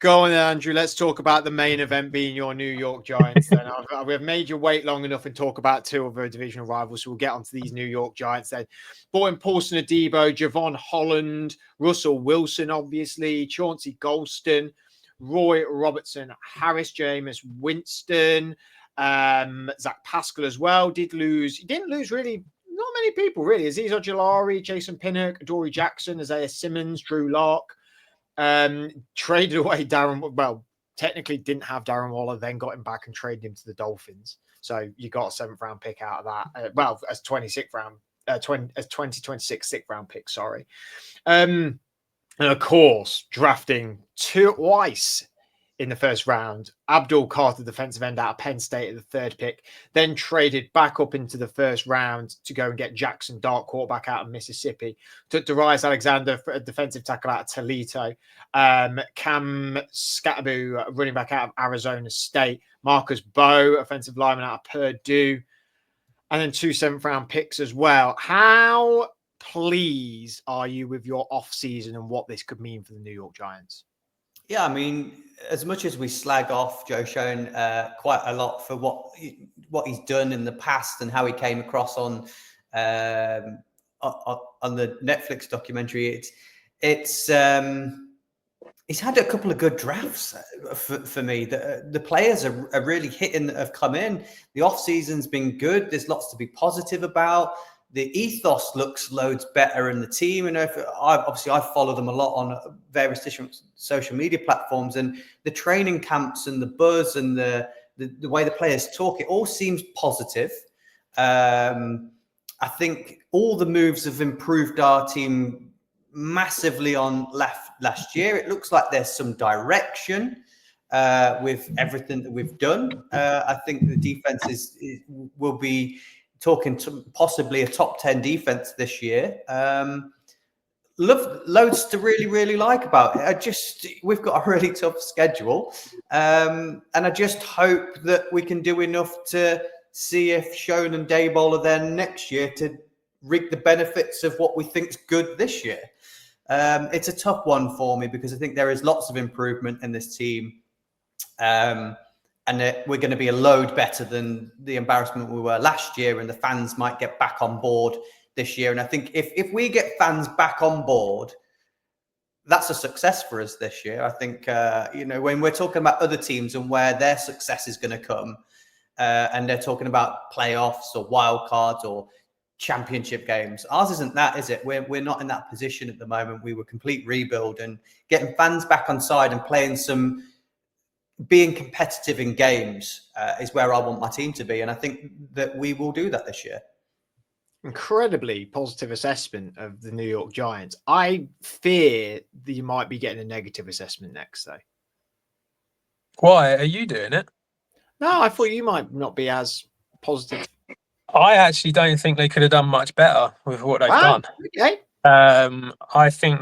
Go on, Andrew. Let's talk about the main event being your New York Giants. Then we've made you wait long enough and talk about two of our divisional rivals. So we'll get onto these New York Giants then. Brought in Paulson Adebo, Javon Holland, Russell Wilson, obviously, Chauncey Golston, Roy Robertson, Harris Jameis, Winston, Zach Pascal as well. He didn't lose really. Not many people really. Azeez Ojulari, Jason Pinnock, Dory Jackson, Isaiah Simmons, Drew Lock. Traded away Darren. Well, technically didn't have Darren Waller, then got him back and traded him to the Dolphins. So you got a 7th round pick out of that. As 2026 6th round pick. Sorry. And of course, drafting twice in the first round, Abdul Carter, defensive end out of Penn State at the 3rd pick, then traded back up into the 1st round to go and get Jackson Dart, quarterback out of Mississippi, took Darius Alexander, a defensive tackle out of Toledo, Cam Scatterbu, running back out of Arizona State, Marcus Bowe, offensive lineman out of Purdue, and then 2 7th round picks as well. How pleased are you with your offseason and what this could mean for the New York Giants? Yeah, I mean, as much as we slag off Joe Schoen quite a lot for what he's done in the past and how he came across on the Netflix documentary, he's had a couple of good drafts for me. The players are really hitting that have come in. The off season's been good. There's lots to be positive about. The ethos looks loads better in the team. And I follow them a lot on various different social media platforms, and the training camps and the buzz and the way the players talk, it all seems positive. I think all the moves have improved our team massively on last year. It looks like there's some direction with everything that we've done. I think the defense will be talking to possibly a top 10 defense this year. Loads to really like about it. We've got a really tough schedule. And I just hope that we can do enough to see if Schoen and Daboll are there next year to reap the benefits of what we think is good this year. It's a tough one for me because I think there is lots of improvement in this team. And we're going to be a load better than the embarrassment we were last year, and the fans might get back on board this year. And I think if we get fans back on board, that's a success for us this year. I think, when we're talking about other teams and where their success is going to come, and they're talking about playoffs or wild cards or championship games, ours isn't that, is it? We're not in that position at the moment. We were complete rebuild, and getting fans back on side and being competitive in games is where I want my team to be. And I think that we will do that this year. Incredibly positive assessment of the New York Giants. I fear that you might be getting a negative assessment next, though. Why? Are you doing it? No, I thought you might not be as positive. I actually don't think they could have done much better with what they've done. Okay. I think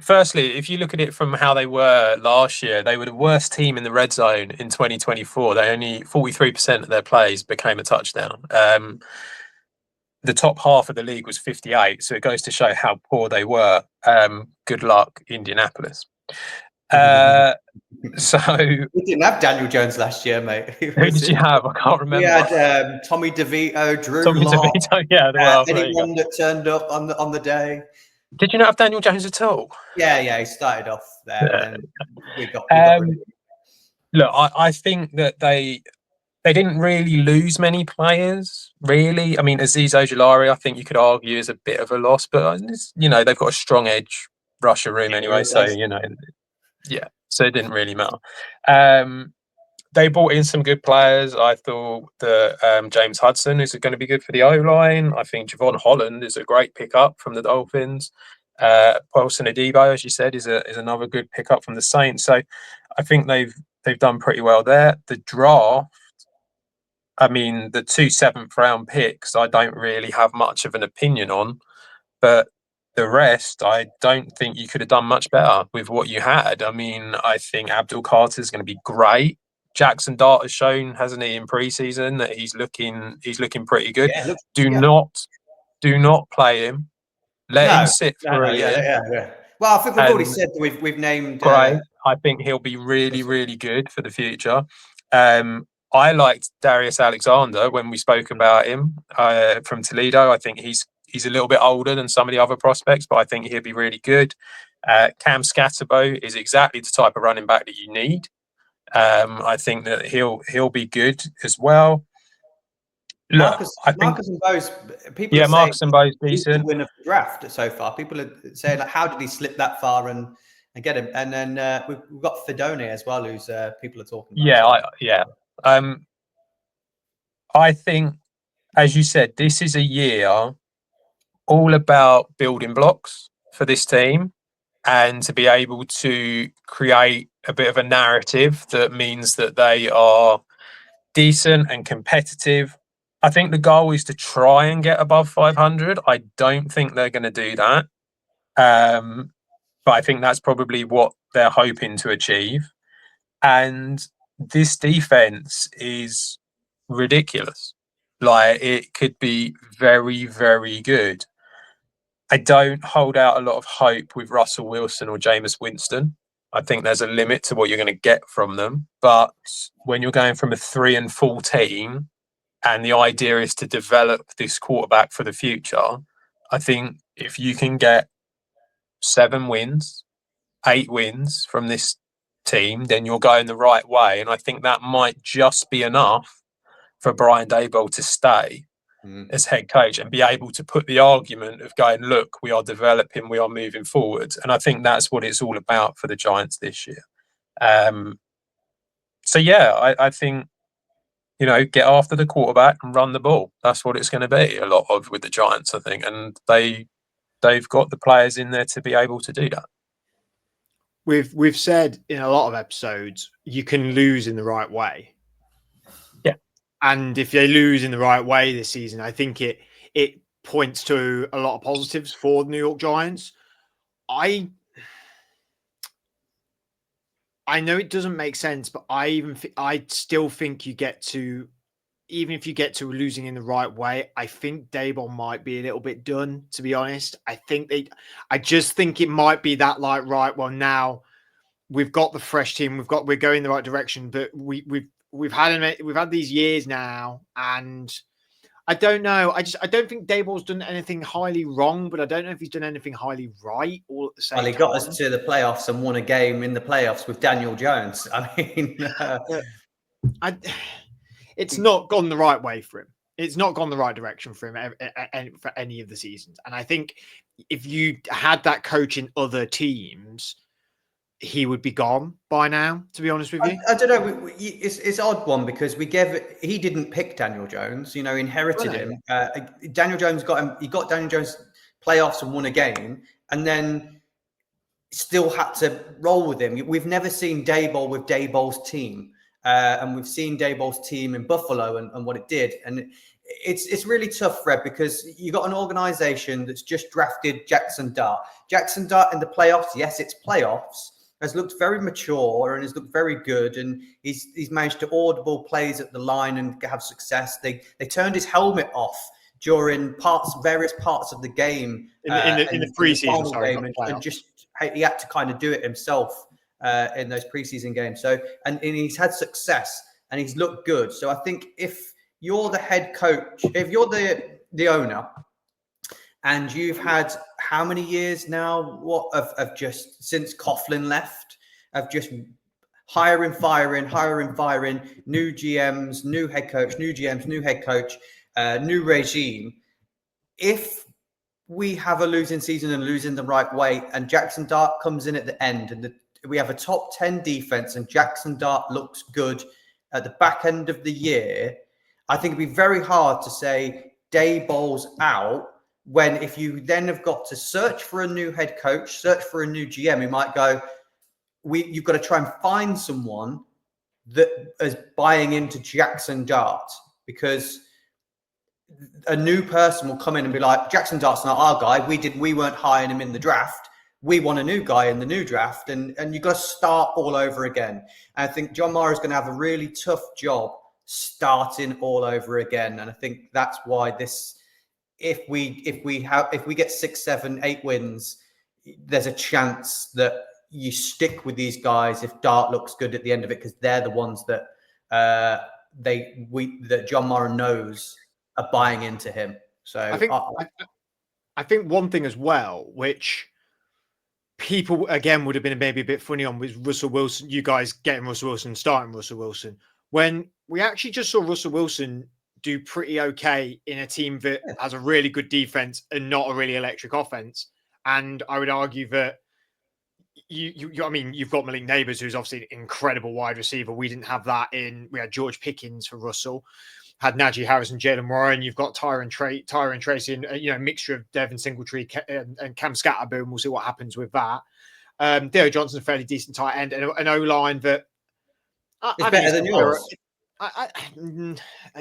firstly, if you look at it from how they were last year, they were the worst team in the red zone in 2024. They only 43% of their plays became a touchdown. The top half of the league was 58, so it goes to show how poor they were. Good luck, Indianapolis. So we didn't have Daniel Jones last year, mate. Who did you have? I can't remember. We had Tommy DeVito, Drew Lock, DeVito, yeah, anyone that turned up on the day. Did you not have Daniel Jones at all? Yeah, he started off there. Yeah. And we got look, I think that they didn't really lose many players, really. I mean, Azeez Ojulari, I think you could argue is a bit of a loss, but they've got a strong edge rusher room anyway, so yeah. So it didn't really matter. They brought in some good players. I thought that James Hudson is going to be good for the O-line. I think Javon Holland is a great pickup from the Dolphins. Paulson Adebo, as you said, is another good pickup from the Saints. So I think they've done pretty well there. The draft, I mean, the 2 7th round picks, I don't really have much of an opinion on, but the rest, I don't think you could have done much better with what you had. I mean, I think Abdul Carter is going to be great. Jackson Dart has shown, hasn't he, in preseason that he's looking pretty good. Yeah, do not play him. Let him sit for a year. Yeah. Well, I think we've already said we've named I think he'll be really, really good for the future. I liked Darius Alexander when we spoke about him from Toledo. I think he's a little bit older than some of the other prospects, but I think he'll be really good. Cam Scatterbo is exactly the type of running back that you need. I think that he'll be good as well. Look, Marcus and Bo's, people yeah, are saying Marcus and Bo's he's the decent. winner of the draft so far. People are saying, like, how did he slip that far and get him? And then we've got Fedone as well, who's people are talking about. I think, as you said, this is a year all about building blocks for this team and to be able to create a bit of a narrative that means that they are decent and competitive. I think the goal is to try and get above 500. I don't think they're going to do that. But I think that's probably what they're hoping to achieve. And this defense is ridiculous. Like, it could be very, very good. I don't hold out a lot of hope with Russell Wilson or Jameis Winston. I think there's a limit to what you're going to get from them. But when you're going from a 3-14 and the idea is to develop this quarterback for the future, I think if you can get 7 wins, 8 wins from this team, then you're going the right way. And I think that might just be enough for Brian Daboll to stay as head coach and be able to put the argument of going, look, we are developing, we are moving forward. And I think that's what it's all about for the Giants this year. So, yeah, I think, get after the quarterback and run the ball. That's what it's going to be a lot of with the Giants, I think. And they've got the players in there to be able to do that. We've said in a lot of episodes, you can lose in the right way. Yeah. And if they lose in the right way this season, I think it points to a lot of positives for the New York Giants. I know it doesn't make sense, but I still think even if you get to losing in the right way, I think Daboll might be a little bit done, to be honest. I just think it might be that, like, right, well, now we've got the fresh team, we're going in the right direction, but we've had these years now, and I don't know. I don't think Daboll's done anything highly wrong, but I don't know if he's done anything highly right all at the same time. Well, he got us to the playoffs and won a game in the playoffs with Daniel Jones. I mean, it's not gone the right way for him. It's not gone the right direction for him for any of the seasons. And I think if you had that coach in other teams, he would be gone by now, to be honest with you. I don't know. It's odd one because he didn't pick Daniel Jones, inherited him. Daniel Jones got him. He got Daniel Jones playoffs and won a game, and then still had to roll with him. We've never seen Daboll with Daboll's team. And we've seen Daboll's team in Buffalo and what it did. And it's really tough, Fred, because you got an organization that's just drafted Jackson Dart. Jackson Dart in the playoffs, yes, it's playoffs, has looked very mature and has looked very good. And he's managed to audible plays at the line and have success. They turned his helmet off during various parts of the game. In the preseason, and just he had to kind of do it himself. In those preseason games. So, and he's had success and he's looked good. So I think if you're the head coach, if you're the owner and you've had how many years now, of just since Coughlin left, of just hiring, firing, new GMs, new head coach, new GMs, new head coach, new regime. If we have a losing season and losing the right way and Jackson Dart comes in at the end and we have a top 10 defense and Jackson Dart looks good at the back end of the year, I think it'd be very hard to say Daboll's out when if you then have got to search for a new head coach, search for a new GM, you might go, you've got to try and find someone that is buying into Jackson Dart because a new person will come in and be like, Jackson Dart's not our guy. We weren't hiring him in the draft. We want a new guy in the new draft, and you've got to start all over again. And I think John Mara is going to have a really tough job starting all over again. And I think that's why if we get 6, 7, 8 wins, there's a chance that you stick with these guys if Dart looks good at the end of it, because they're the ones that that John Moran knows are buying into him. So I think one thing as well, which people again would have been maybe a bit funny on, was Russell Wilson. You guys getting Russell Wilson, starting Russell Wilson, when we actually just saw Russell Wilson do pretty okay in a team that has a really good defense and not a really electric offense. And I would argue that I mean, you've got Malik Neighbors, who's obviously an incredible wide receiver. We didn't have that we had George Pickens for Russell, had Najee Harris and Jalen Warren. You've got Tyron Tracy, and mixture of Devin Singletary and Cam Scatterboom. We'll see what happens with that. Theo Johnson, a fairly decent tight end, and an O-line that is better than yours.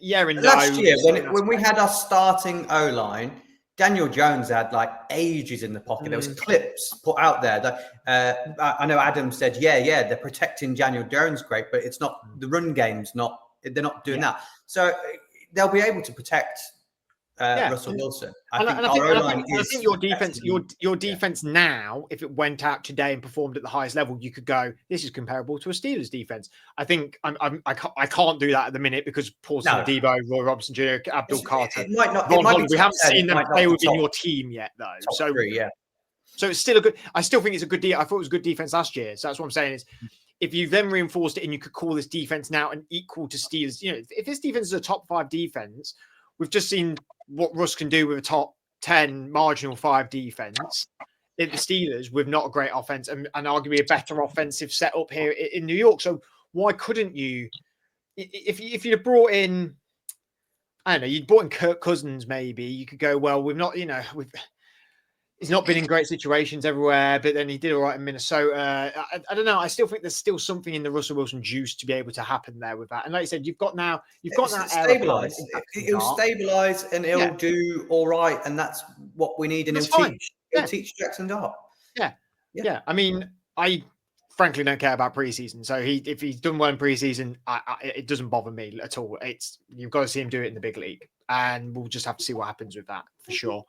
Yeah, and last year when we had our starting O-line, Daniel Jones had like ages in the pocket. There was clips put out there that I know Adam said, yeah, they're protecting Daniel Jones great, but it's not the run game's not. They're not doing that, so they'll be able to protect Russell Wilson. I think your defense now, if it went out today and performed at the highest level, you could go, this is comparable to a Steelers defense. I think I can't do that at the minute because Paulson, Debo, Roy Robinson Jr., Abdul Carter, it might not. We haven't seen them play within your team yet, though. So it's still a good. I still think it's a good deal. I thought it was a good defense last year. So that's what I'm saying is, if you then reinforced it and you could call this defense now an equal to Steelers, if this defense is a top 5 defense, we've just seen what Russ can do with a top 10 marginal 5 defense in the Steelers with not a great offense and arguably a better offensive setup here in New York. So why couldn't you, if you'd brought in, I don't know, you'd brought in Kirk Cousins, maybe you could go, well, we've not, he's not been in great situations everywhere, but then he did all right in Minnesota. I don't know. I still think there's still something in the Russell Wilson juice to be able to happen there with that. And like you said, you've got that stabilize. It'll stabilize and it'll do all right, and that's what we need. And he'll teach Jackson Dart. Yeah. I mean, I frankly don't care about preseason. So if he's done well in preseason, it doesn't bother me at all. You've got to see him do it in the big league, and we'll just have to see what happens with that for sure.